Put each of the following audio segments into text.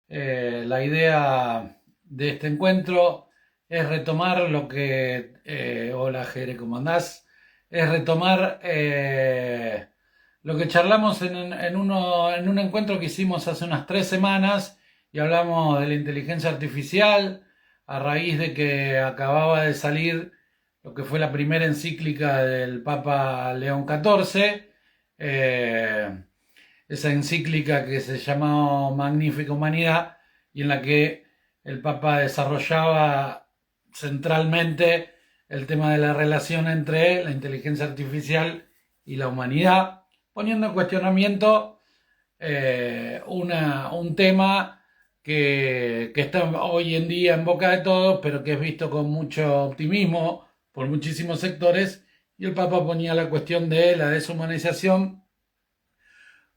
La idea de este encuentro es retomar lo que, hola Jere, ¿cómo andás? Es retomar lo que charlamos en un encuentro que hicimos hace unas 3 semanas y hablamos de la inteligencia artificial a raíz de que acababa de salir lo que fue la primera encíclica del Papa León XIV. Esa encíclica que se llamó Magnífica Humanidad y en la que el Papa desarrollaba centralmente el tema de la relación entre la inteligencia artificial y la humanidad, poniendo en cuestionamiento un tema que está hoy en día en boca de todos, pero que es visto con mucho optimismo por muchísimos sectores, y el Papa ponía la cuestión de la deshumanización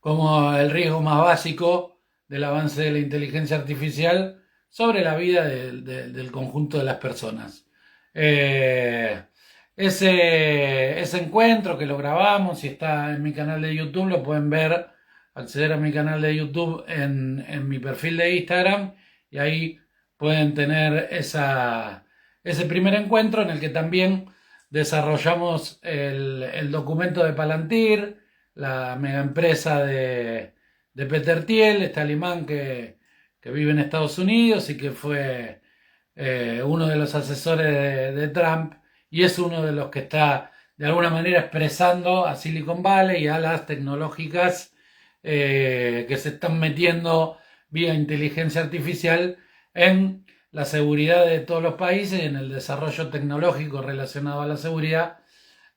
como el riesgo más básico del avance de la inteligencia artificial sobre la vida del conjunto de las personas. Eh, ese encuentro que lo grabamos y está en mi canal de YouTube, lo pueden ver, acceder a mi canal de YouTube en mi perfil de Instagram y ahí pueden tener ese primer encuentro en el que también desarrollamos el documento de Palantir, la mega empresa de Peter Thiel, este alemán que vive en Estados Unidos y que fue uno de los asesores de Trump y es uno de los que está de alguna manera expresando a Silicon Valley y a las tecnológicas que se están metiendo vía inteligencia artificial en la seguridad de todos los países y en el desarrollo tecnológico relacionado a la seguridad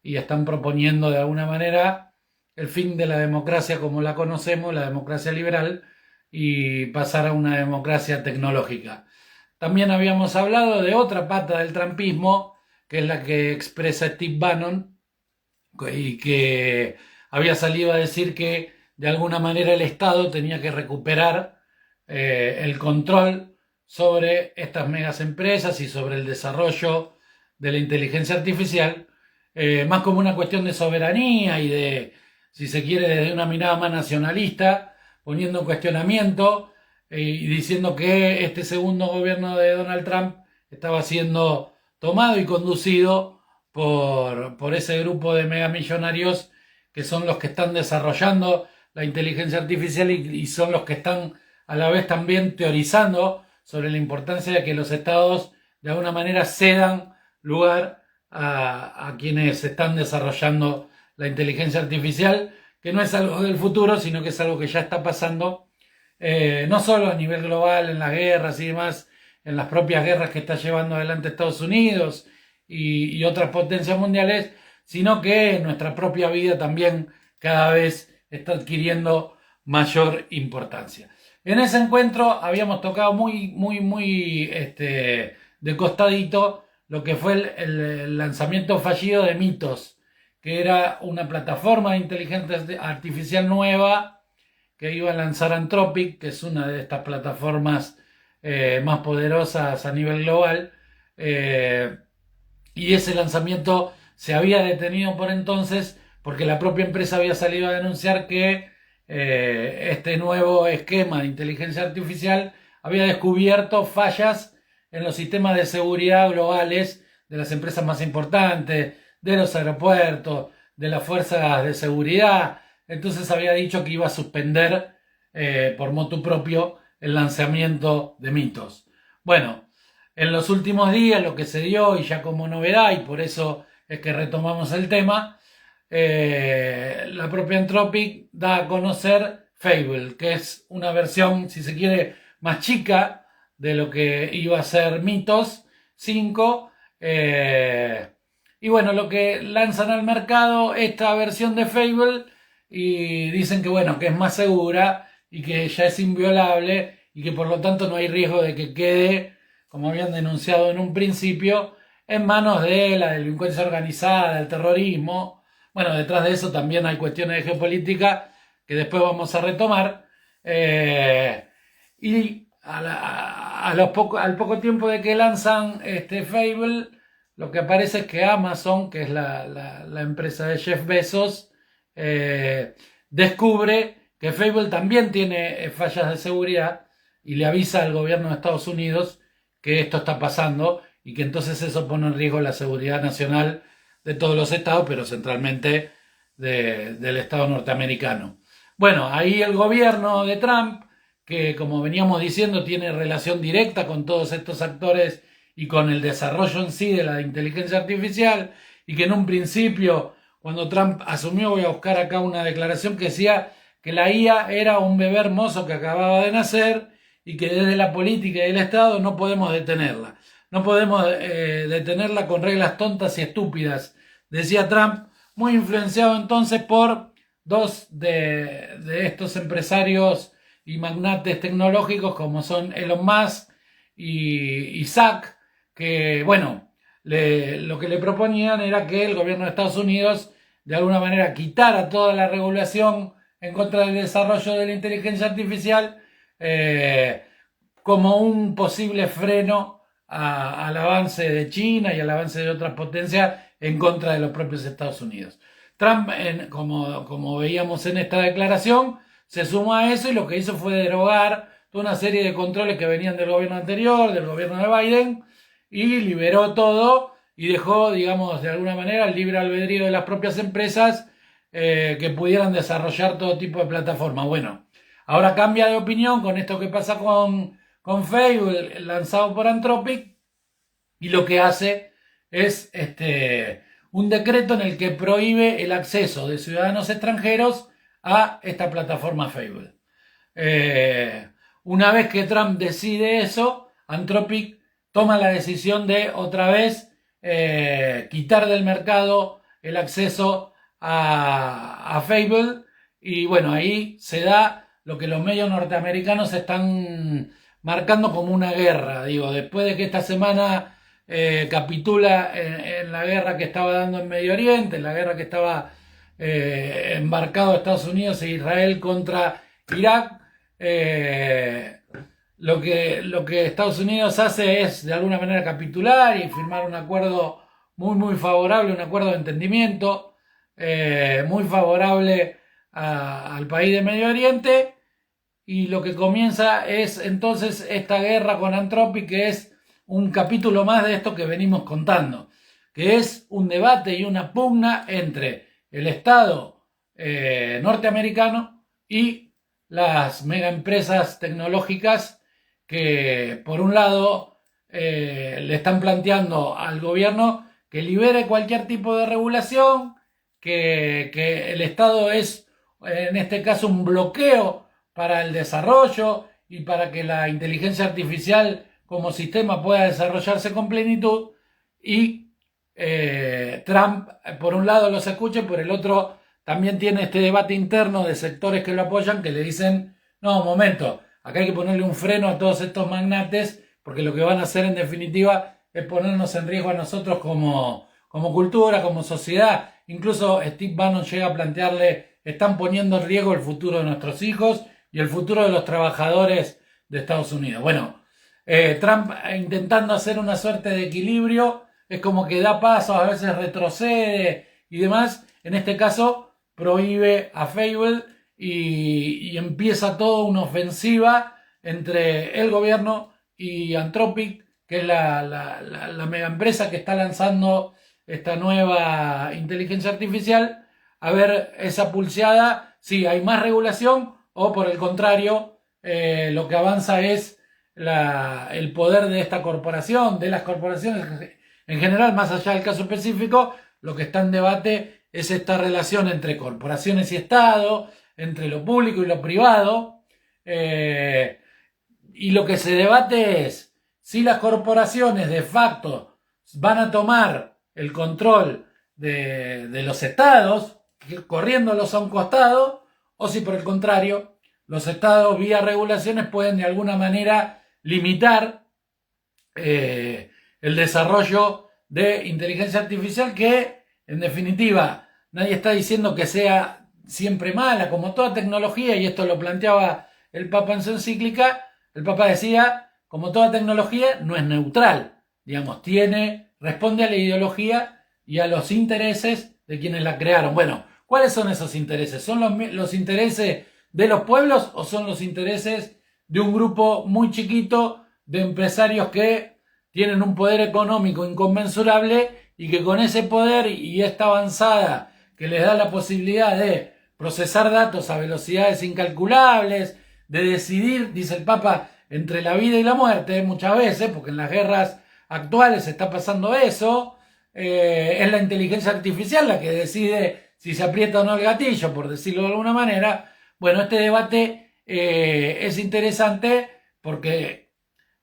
y están proponiendo de alguna manera el fin de la democracia como la conocemos, la democracia liberal, y pasar a una democracia tecnológica. También habíamos hablado de otra pata del trumpismo, que es la que expresa Steve Bannon, y que había salido a decir que de alguna manera el Estado tenía que recuperar el control sobre estas megas empresas y sobre el desarrollo de la inteligencia artificial, más como una cuestión de soberanía y de, si se quiere, desde una mirada más nacionalista, poniendo en cuestionamiento y diciendo que este segundo gobierno de Donald Trump estaba siendo tomado y conducido por ese grupo de megamillonarios que son los que están desarrollando la inteligencia artificial y son los que están a la vez también teorizando sobre la importancia de que los estados de alguna manera cedan lugar a quienes están desarrollando la inteligencia artificial, que no es algo del futuro, sino que es algo que ya está pasando, no solo a nivel global, en las guerras y demás, en las propias guerras que está llevando adelante Estados Unidos y otras potencias mundiales, sino que en nuestra propia vida también cada vez está adquiriendo mayor importancia. En ese encuentro habíamos tocado muy de costadito lo que fue el lanzamiento fallido de Mitos, que era una plataforma de inteligencia artificial nueva que iba a lanzar Anthropic, que es una de estas plataformas más poderosas a nivel global. Y ese lanzamiento se había detenido por entonces porque la propia empresa había salido a denunciar que este nuevo esquema de inteligencia artificial había descubierto fallas en los sistemas de seguridad globales de las empresas más importantes, de los aeropuertos, de las fuerzas de seguridad. Entonces había dicho que iba a suspender por motu propio el lanzamiento de Mitos. Bueno, en los últimos días lo que se dio, y ya como novedad, y por eso es que retomamos el tema, la propia Anthropic da a conocer Fable, que es una versión, si se quiere, más chica de lo que iba a ser Mythos 5. Y bueno, lo que lanzan al mercado esta versión de Fable y dicen que bueno, que es más segura y que ya es inviolable y que por lo tanto no hay riesgo de que quede, como habían denunciado en un principio, en manos de la delincuencia organizada, del terrorismo. Bueno, detrás de eso también hay cuestiones de geopolítica que después vamos a retomar. Y al poco tiempo de que lanzan este Fable, lo que aparece es que Amazon, que es la empresa de Jeff Bezos, descubre que Fable también tiene fallas de seguridad y le avisa al gobierno de Estados Unidos que esto está pasando y que entonces eso pone en riesgo la seguridad nacional de todos los estados, pero centralmente del estado norteamericano. Bueno, ahí el gobierno de Trump, que como veníamos diciendo tiene relación directa con todos estos actores y con el desarrollo en sí de la inteligencia artificial, y que en un principio, cuando Trump asumió, voy a buscar acá una declaración que decía que la IA era un bebé hermoso que acababa de nacer y que desde la política y el Estado no podemos detenerla. No podemos detenerla con reglas tontas y estúpidas, decía Trump, muy influenciado entonces por dos de estos empresarios y magnates tecnológicos como son Elon Musk y Zuck, que bueno, lo que le proponían era que el gobierno de Estados Unidos de alguna manera quitara toda la regulación en contra del desarrollo de la inteligencia artificial como un posible freno al avance de China y al avance de otras potencias en contra de los propios Estados Unidos. Trump, como veíamos en esta declaración, se sumó a eso y lo que hizo fue derogar toda una serie de controles que venían del gobierno anterior, del gobierno de Biden, y liberó todo y dejó, digamos, de alguna manera el libre albedrío de las propias empresas que pudieran desarrollar todo tipo de plataformas. Bueno, ahora cambia de opinión con esto que pasa con Facebook, lanzado por Anthropic, y lo que hace es un decreto en el que prohíbe el acceso de ciudadanos extranjeros a esta plataforma Facebook. Una vez que Trump decide eso, Anthropic toma la decisión de otra vez quitar del mercado el acceso a Facebook, y bueno, ahí se da lo que los medios norteamericanos están marcando como una guerra. Digo, después de que esta semana capitula en la guerra que estaba dando en Medio Oriente, en la guerra que estaba embarcado Estados Unidos e Israel contra Irak, lo que Estados Unidos hace es de alguna manera capitular y firmar un acuerdo muy favorable, un acuerdo de entendimiento muy favorable al país de Medio Oriente, y lo que comienza es entonces esta guerra con Anthropic, que es un capítulo más de esto que venimos contando, que es un debate y una pugna entre el Estado norteamericano y las megaempresas tecnológicas que por un lado le están planteando al gobierno que libere cualquier tipo de regulación, que el Estado es en este caso un bloqueo para el desarrollo y para que la inteligencia artificial como sistema pueda desarrollarse con plenitud, y Trump por un lado los escucha y por el otro también tiene este debate interno de sectores que lo apoyan, que le dicen, no, un momento, acá hay que ponerle un freno a todos estos magnates, porque lo que van a hacer en definitiva es ponernos en riesgo a nosotros como cultura, como sociedad. Incluso Steve Bannon llega a plantearle, están poniendo en riesgo el futuro de nuestros hijos y el futuro de los trabajadores de Estados Unidos. Bueno, Trump intentando hacer una suerte de equilibrio, es como que da pasos, a veces retrocede y demás. En este caso prohíbe a Facebook y empieza toda una ofensiva entre el gobierno y Anthropic, que es la mega empresa que está lanzando esta nueva inteligencia artificial, a ver esa pulseada, si hay más regulación o por el contrario, lo que avanza es el poder de esta corporación, de las corporaciones en general, más allá del caso específico. Lo que está en debate es esta relación entre corporaciones y Estado, entre lo público y lo privado, y lo que se debate es si las corporaciones de facto van a tomar el control de los estados, corriéndolos a un costado, o si por el contrario los estados vía regulaciones pueden de alguna manera limitar el desarrollo de inteligencia artificial, que en definitiva nadie está diciendo que sea siempre mala, como toda tecnología, y esto lo planteaba el Papa en su encíclica. El Papa decía, como toda tecnología no es neutral, digamos, responde a la ideología y a los intereses de quienes la crearon. Bueno, ¿cuáles son esos intereses? ¿Son los intereses de los pueblos o son los intereses de un grupo muy chiquito de empresarios que tienen un poder económico inconmensurable y que con ese poder y esta avanzada que les da la posibilidad de procesar datos a velocidades incalculables, de decidir, dice el Papa, entre la vida y la muerte, muchas veces, porque en las guerras actuales está pasando eso, es la inteligencia artificial la que decide si se aprieta o no el gatillo, por decirlo de alguna manera. Bueno, este debate es interesante porque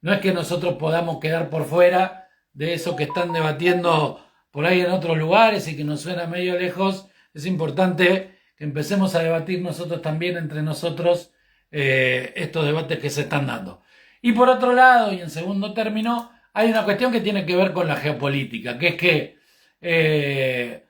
no es que nosotros podamos quedar por fuera de eso que están debatiendo por ahí en otros lugares y que nos suena medio lejos. Es importante que empecemos a debatir nosotros también entre nosotros estos debates que se están dando. Y por otro lado, y en segundo término, hay una cuestión que tiene que ver con la geopolítica, que es que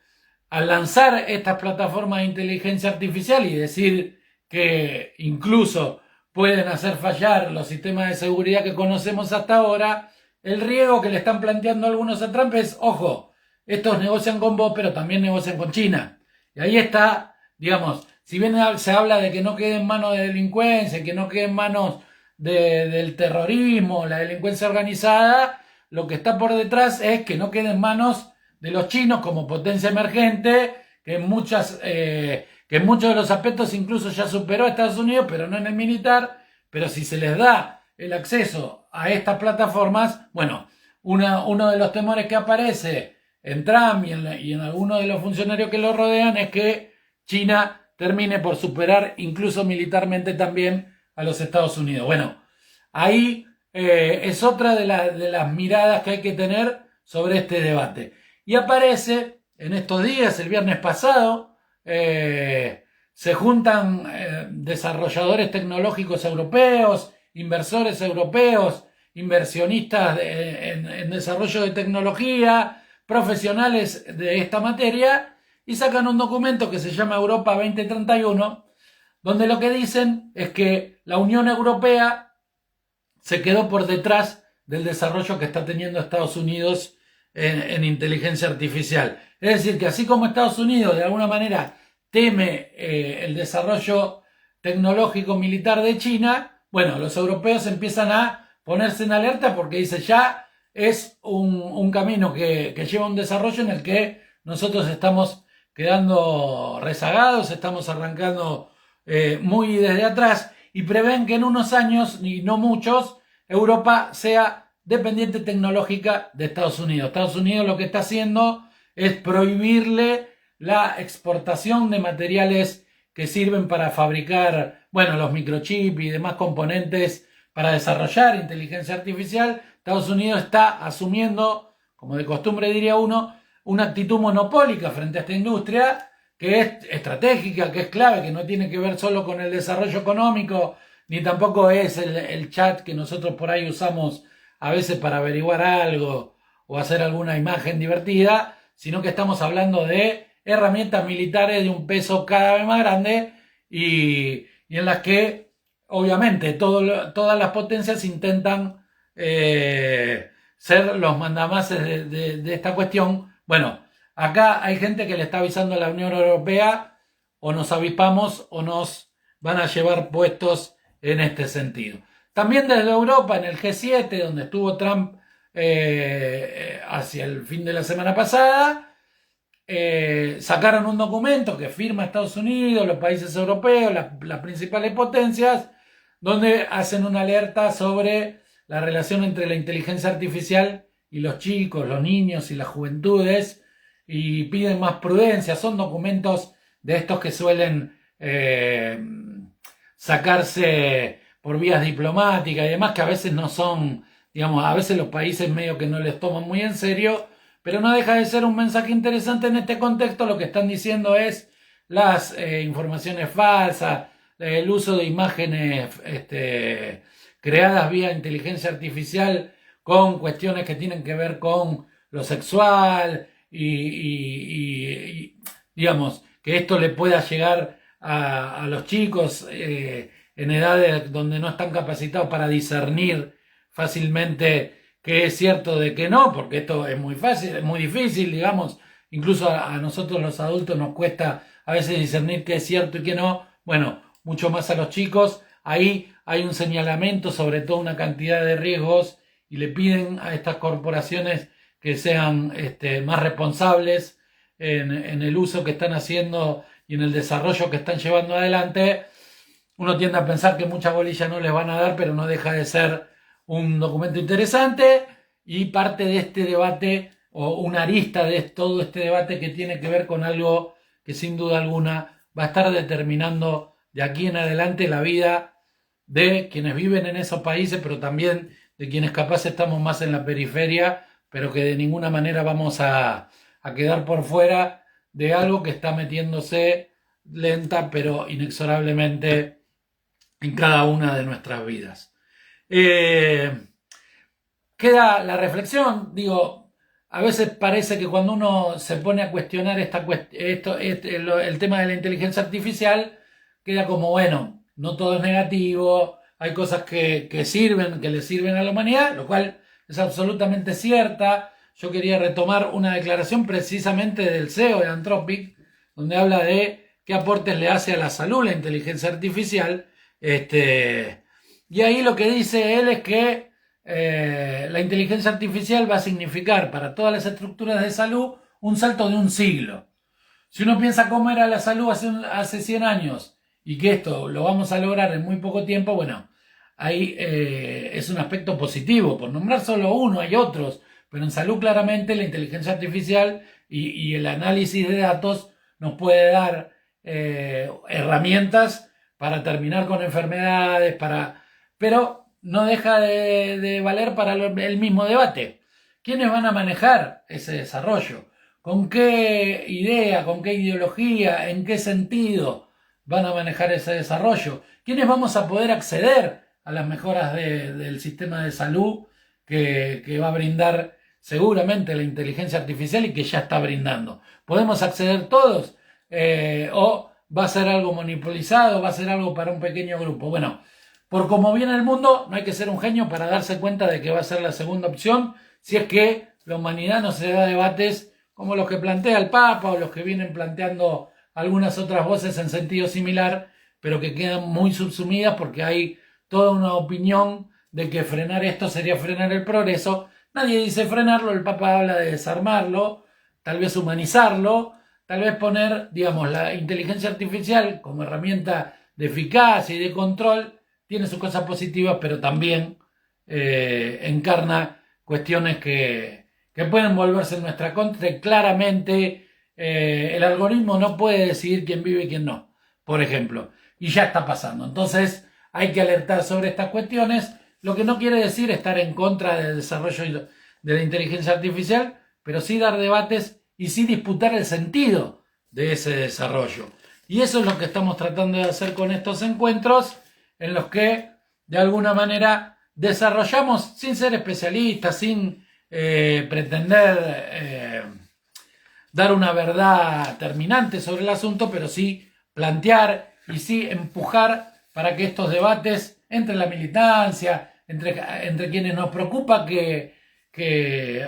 al lanzar estas plataformas de inteligencia artificial y decir que incluso pueden hacer fallar los sistemas de seguridad que conocemos hasta ahora, el riesgo que le están planteando algunos a Trump es, ojo, estos negocian con vos, pero también negocian con China. Y ahí está, digamos, si bien se habla de que no quede en manos de delincuencia, que no quede en manos del terrorismo, la delincuencia organizada, lo que está por detrás es que no quede en manos de los chinos como potencia emergente, que en muchos de los aspectos incluso ya superó a Estados Unidos, pero no en el militar. Pero si se les da el acceso a estas plataformas, bueno, uno de los temores que aparece en Trump y en algunos de los funcionarios que lo rodean es que China termine por superar incluso militarmente también a los Estados Unidos. Bueno, ahí es otra de las miradas que hay que tener sobre este debate. Y aparece en estos días, el viernes pasado, se juntan desarrolladores tecnológicos europeos, inversores europeos, inversionistas en desarrollo de tecnología, profesionales de esta materia, y sacan un documento que se llama Europa 2031, donde lo que dicen es que la Unión Europea se quedó por detrás del desarrollo que está teniendo Estados Unidos en inteligencia artificial. Es decir, que así como Estados Unidos de alguna manera teme el desarrollo tecnológico militar de China, bueno, los europeos empiezan a ponerse en alerta porque dice ya es un camino que lleva a un desarrollo en el que nosotros estamos quedando rezagados, estamos arrancando muy desde atrás y prevén que en unos años, y no muchos, Europa sea dependiente tecnológica de Estados Unidos. Estados Unidos lo que está haciendo es prohibirle la exportación de materiales que sirven para fabricar, bueno, los microchips y demás componentes para desarrollar inteligencia artificial. Estados Unidos está asumiendo, como de costumbre diría uno, una actitud monopólica frente a esta industria que es estratégica, que es clave, que no tiene que ver solo con el desarrollo económico, ni tampoco es el chat que nosotros por ahí usamos a veces para averiguar algo o hacer alguna imagen divertida, sino que estamos hablando de herramientas militares de un peso cada vez más grande y en las que obviamente todas las potencias intentan ser los mandamases de esta cuestión. Bueno, acá hay gente que le está avisando a la Unión Europea: o nos avispamos o nos van a llevar puestos en este sentido. También desde Europa, en el G7, donde estuvo Trump hacia el fin de la semana pasada, sacaron un documento que firma Estados Unidos, los países europeos, las principales potencias, donde hacen una alerta sobre la relación entre la inteligencia artificial y los chicos, los niños y las juventudes, y piden más prudencia. Son documentos de estos que suelen sacarse por vías diplomáticas y demás, que a veces no son, digamos, a veces los países medio que no les toman muy en serio, pero no deja de ser un mensaje interesante en este contexto. Lo que están diciendo es las informaciones falsas, el uso de imágenes creadas vía inteligencia artificial con cuestiones que tienen que ver con lo sexual y digamos, que esto le pueda llegar a los chicos en edades donde no están capacitados para discernir fácilmente qué es cierto de qué no, porque esto es muy fácil, es muy difícil, digamos, incluso a nosotros los adultos nos cuesta a veces discernir qué es cierto y qué no. Bueno, mucho más a los chicos. ahí hay un señalamiento sobre toda una cantidad de riesgos y le piden a estas corporaciones que sean más responsables en el uso que están haciendo y en el desarrollo que están llevando adelante. Uno tiende a pensar que mucha bolilla no les van a dar, pero no deja de ser un documento interesante y parte de este debate o una arista de todo este debate que tiene que ver con algo que sin duda alguna va a estar determinando de aquí en adelante la vida de quienes viven en esos países, pero también de quienes capaz estamos más en la periferia, pero que de ninguna manera vamos a quedar por fuera de algo que está metiéndose lenta pero inexorablemente en cada una de nuestras vidas. Queda la reflexión, digo, a veces parece que cuando uno se pone a cuestionar el tema de la inteligencia artificial, queda como, bueno, no todo es negativo, hay cosas que sirven, que le sirven a la humanidad, lo cual es absolutamente cierta. Yo quería retomar una declaración precisamente del CEO de Anthropic, donde habla de qué aportes le hace a la salud la inteligencia artificial. Y ahí lo que dice él es que la inteligencia artificial va a significar para todas las estructuras de salud un salto de un siglo. Si uno piensa cómo era la salud hace 100 años y que esto lo vamos a lograr en muy poco tiempo, bueno, ahí es un aspecto positivo. Por nombrar solo uno, hay otros, pero en salud claramente la inteligencia artificial y el análisis de datos nos puede dar herramientas para terminar con enfermedades, pero no deja de valer para el mismo debate. ¿Quiénes van a manejar ese desarrollo? ¿Con qué idea, con qué ideología, en qué sentido van a manejar ese desarrollo? ¿Quiénes vamos a poder acceder a las mejoras del sistema de salud que va a brindar seguramente la inteligencia artificial y que ya está brindando? ¿Podemos acceder todos? ¿O va a ser algo monopolizado? ¿Va a ser algo para un pequeño grupo? Bueno, por cómo viene el mundo, no hay que ser un genio para darse cuenta de que va a ser la segunda opción, si es que la humanidad no se da debates como los que plantea el Papa o los que vienen planteando algunas otras voces en sentido similar, pero que quedan muy subsumidas porque hay toda una opinión de que frenar esto sería frenar el progreso. Nadie dice frenarlo, el Papa habla de desarmarlo, tal vez humanizarlo, tal vez poner, digamos, la inteligencia artificial como herramienta de eficacia y de control. Tiene sus cosas positivas, pero también encarna cuestiones que pueden volverse en nuestra contra y claramente el algoritmo no puede decidir quién vive y quién no, por ejemplo, y ya está pasando. Entonces hay que alertar sobre estas cuestiones, lo que no quiere decir estar en contra del desarrollo de la inteligencia artificial, pero sí dar debates y sí disputar el sentido de ese desarrollo. Y eso es lo que estamos tratando de hacer con estos encuentros, en los que de alguna manera desarrollamos, sin ser especialistas, sin pretender dar una verdad terminante sobre el asunto, pero sí plantear y sí empujar para que estos debates entre la militancia, entre quienes nos preocupa que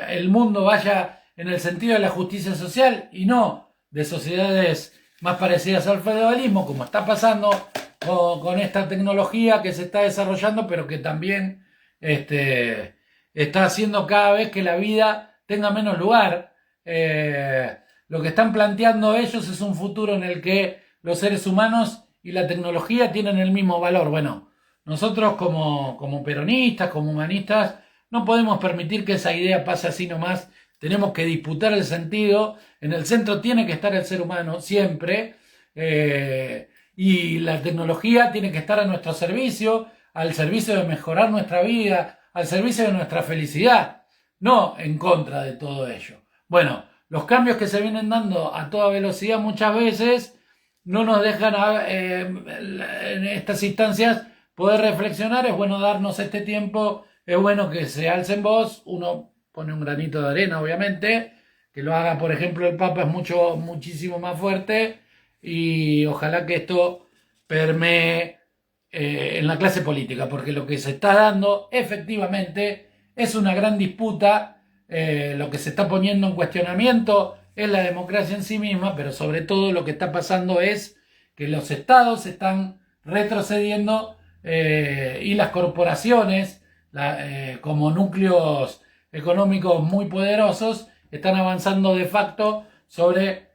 el mundo vaya en el sentido de la justicia social y no de sociedades más parecidas al feudalismo, como está pasando con esta tecnología que se está desarrollando, pero que también está haciendo cada vez que la vida tenga menos lugar. Lo que están planteando ellos es un futuro en el que los seres humanos y la tecnología tienen el mismo valor. Bueno, nosotros como peronistas, como humanistas, no podemos permitir que esa idea pase así nomás. Tenemos que disputar el sentido. En el centro tiene que estar el ser humano siempre. Y la tecnología tiene que estar a nuestro servicio, al servicio de mejorar nuestra vida, al servicio de nuestra felicidad, no en contra de todo ello. Bueno, los cambios que se vienen dando a toda velocidad muchas veces no nos dejan en estas instancias poder reflexionar. Es bueno darnos este tiempo, es bueno que se alcen voz, uno pone un granito de arena obviamente, que lo haga por ejemplo el Papa es muchísimo más fuerte, y ojalá que esto permee en la clase política, porque lo que se está dando efectivamente es una gran disputa. Lo que se está poniendo en cuestionamiento es la democracia en sí misma, pero sobre todo lo que está pasando es que los estados están retrocediendo y las corporaciones, como núcleos económicos muy poderosos, están avanzando de facto sobre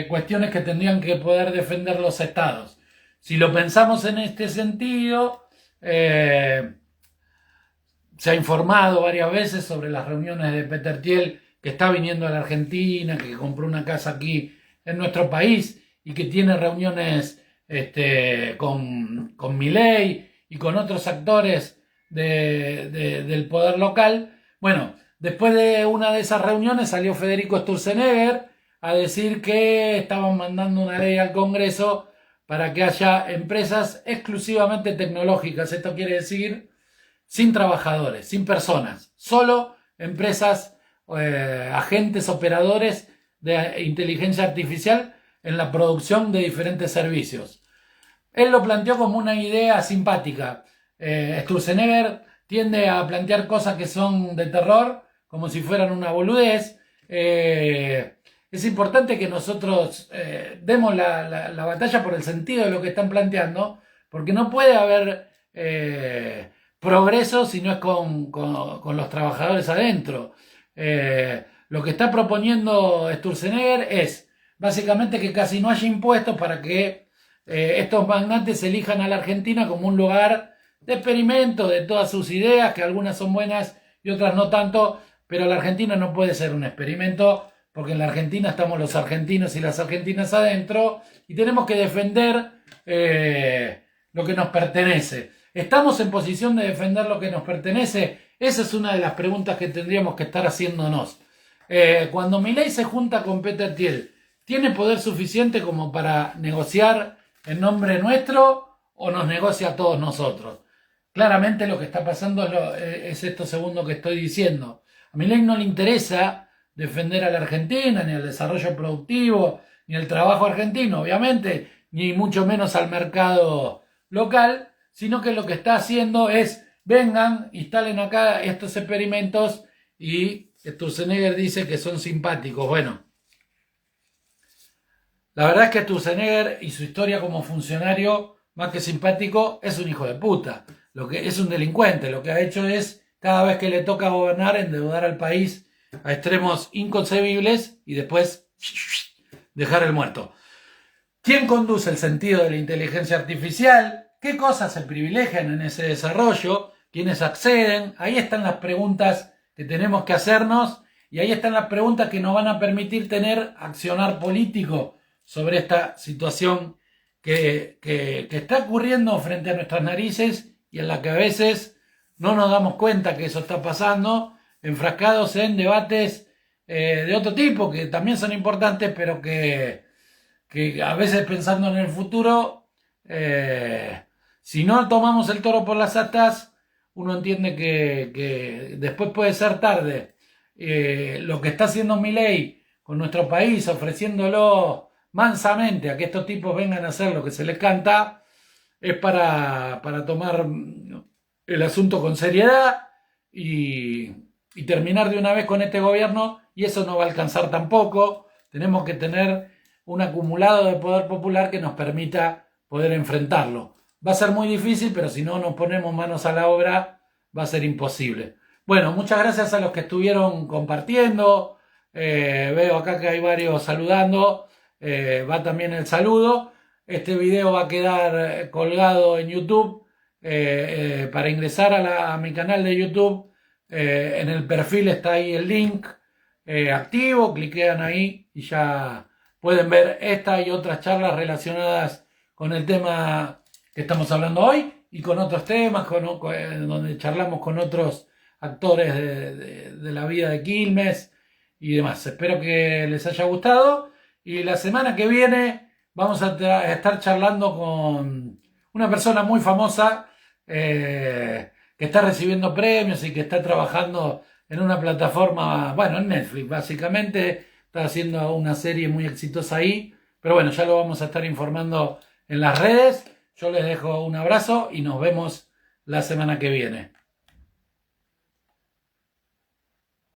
cuestiones que tendrían que poder defender los estados. Si lo pensamos en este sentido, se ha informado varias veces sobre las reuniones de Peter Thiel, que está viniendo a la Argentina, que compró una casa aquí en nuestro país y que tiene reuniones con Milei y con otros actores del poder local. Bueno, después de una de esas reuniones salió Federico Sturzenegger a decir que estaban mandando una ley al Congreso para que haya empresas exclusivamente tecnológicas. Esto quiere decir sin trabajadores, sin personas, solo empresas, agentes operadores de inteligencia artificial en la producción de diferentes servicios. Él lo planteó como una idea simpática. Sturzenegger tiende a plantear cosas que son de terror, como si fueran una boludez. Es importante que nosotros demos la batalla por el sentido de lo que están planteando, porque no puede haber progreso si no es con los trabajadores adentro. Lo que está proponiendo Sturzenegger es básicamente que casi no haya impuestos para que estos magnates elijan a la Argentina como un lugar de experimento de todas sus ideas, que algunas son buenas y otras no tanto, pero la Argentina no puede ser un experimento, porque en la Argentina estamos los argentinos y las argentinas adentro y tenemos que defender lo que nos pertenece. ¿Estamos en posición de defender lo que nos pertenece? Esa es una de las preguntas que tendríamos que estar haciéndonos. Cuando Milei se junta con Peter Thiel, ¿tiene poder suficiente como para negociar en nombre nuestro o nos negocia a todos nosotros? Claramente lo que está pasando es esto segundo que estoy diciendo. A Milei no le interesa defender a la Argentina, ni al desarrollo productivo, ni al trabajo argentino, obviamente, ni mucho menos al mercado local, sino que lo que está haciendo es, vengan, instalen acá estos experimentos, y Sturzenegger dice que son simpáticos. Bueno, la verdad es que Sturzenegger y su historia como funcionario, más que simpático, es un hijo de puta. Lo que es un delincuente. Lo que ha hecho es, cada vez que le toca gobernar, endeudar al país a extremos inconcebibles y después dejar el muerto. ¿Quién conduce el sentido de la inteligencia artificial? ¿Qué cosas se privilegian en ese desarrollo? ¿Quiénes acceden? Ahí están las preguntas que tenemos que hacernos, y ahí están las preguntas que nos van a permitir tener accionar político sobre esta situación que está ocurriendo frente a nuestras narices y en la que a veces no nos damos cuenta que eso está pasando, enfrascados en debates de otro tipo, que también son importantes, pero que a veces, pensando en el futuro, si no tomamos el toro por las astas, uno entiende que después puede ser tarde. Lo que está haciendo Milei con nuestro país, ofreciéndolo mansamente a que estos tipos vengan a hacer lo que se les canta, es para tomar el asunto con seriedad y terminar de una vez con este gobierno, y eso no va a alcanzar tampoco. Tenemos que tener un acumulado de poder popular que nos permita poder enfrentarlo. Va a ser muy difícil, pero si no nos ponemos manos a la obra, va a ser imposible. Bueno, muchas gracias a los que estuvieron compartiendo. Veo acá que hay varios saludando. Va también el saludo. Este video va a quedar colgado en YouTube. Para ingresar a mi canal de YouTube, en el perfil está ahí el link activo. Cliquean ahí y ya pueden ver esta y otras charlas relacionadas con el tema que estamos hablando hoy y con otros temas, donde charlamos con otros actores de la vida de Quilmes y demás. Espero que les haya gustado, y la semana que viene vamos a estar charlando con una persona muy famosa que está recibiendo premios y que está trabajando en una plataforma, bueno, en Netflix básicamente. Está haciendo una serie muy exitosa ahí, pero bueno, ya lo vamos a estar informando en las redes. Yo les dejo un abrazo y nos vemos la semana que viene.